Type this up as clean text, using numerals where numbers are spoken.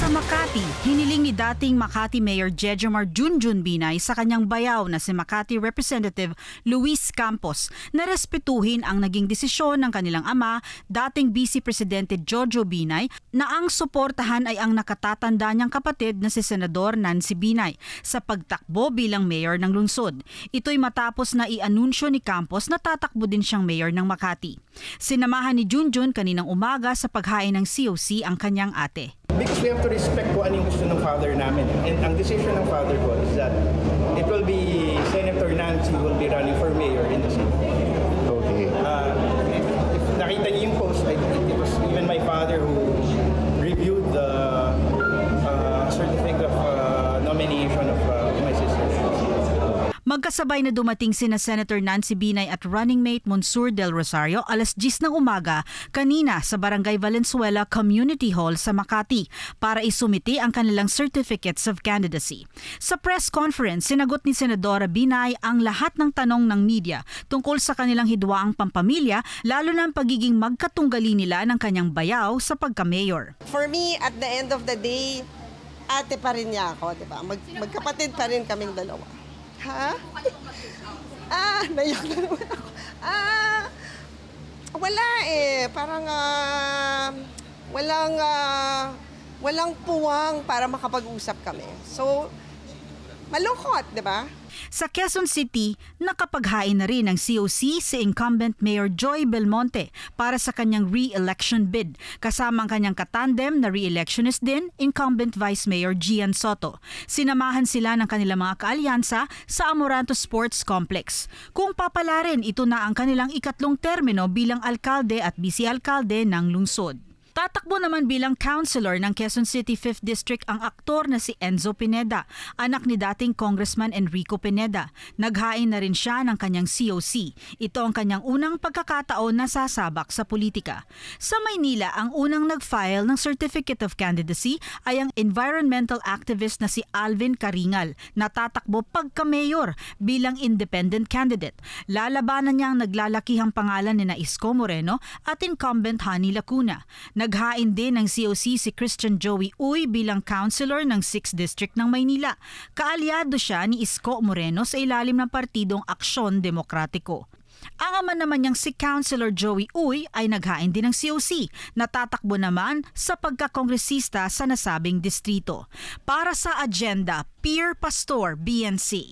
Sa Makati, hiniling ni dating Makati Mayor Jejomar Junjun Binay sa kanyang bayaw na si Makati Representative Luis Campos na respetuhin ang naging desisyon ng kanilang ama, dating Vice Presidente Jojo Binay, na ang suportahan ay ang nakatatanda niyang kapatid na si Senador Nancy Binay sa pagtakbo bilang mayor ng lungsod. Ito'y matapos na i-anunsyo ni Campos na tatakbo din siyang mayor ng Makati. Sinamahan ni Junjun kaninang umaga sa paghain ng COC ang kanyang ate. Because we have to respect kung ano yung gusto ng father namin. And ang decision ng father ko is that it will be Senator Nancy who will be running for mayor in the city. Okay. If nakita niyo yung post, it was even my father who reviewed the certificate of nomination of my sister. Magkasabay na dumating sina Senator Nancy Binay at running mate Monsur Del Rosario alas 10 ng umaga kanina sa Barangay Valenzuela Community Hall sa Makati para isumiti ang kanilang certificates of candidacy. Sa press conference, sinagot ni Senadora Binay ang lahat ng tanong ng media tungkol sa kanilang hidwaang pampamilya, lalo na ang pagiging magkatunggali nila ng kanyang bayaw sa pagka-mayor. For me, at the end of the day, ate pa rin niya ako, diba? Magkapatid pa rin kaming dalawa. Ha? Naiyak na naman ako. Wala eh. Parang walang puwang para makapag-usap kami. So, malungkot, di ba? Sa Quezon City, nakapaghain na rin ng COC si incumbent Mayor Joy Belmonte para sa kanyang re-election bid. Kasama ang kanyang katandem na re-electionist din, incumbent Vice Mayor Gian Soto. Sinamahan sila ng kanilang mga kaalyansa sa Amoranto Sports Complex. Kung papalarin, ito na ang kanilang ikatlong termino bilang alkalde at vice-alkalde ng lungsod. Tatakbo naman bilang councilor ng Quezon City 5th District ang aktor na si Enzo Pineda, anak ni dating Congressman Enrico Pineda. Naghain na rin siya ng kanyang COC. Ito ang kanyang unang pagkakataon na sasabak sa politika. Sa Maynila, ang unang nag-file ng Certificate of Candidacy ay ang environmental activist na si Alvin Karingal, na tatakbo pagka-mayor bilang independent candidate. Lalabanan niya ang naglalakihang pangalan ni Isko Moreno at incumbent Hani Lacuna. Naghain din ng COC si Christian Joey Uy bilang councilor ng 6th District ng Maynila. Kaalyado siya ni Isko Moreno sa ilalim ng partidong Aksyon Demokratiko. Ang ama naman niyang si Councilor Joey Uy ay naghain din ng COC, natatakbo naman sa pagkakongresista sa nasabing distrito. Para sa agenda, Pierre Pastor, BNC.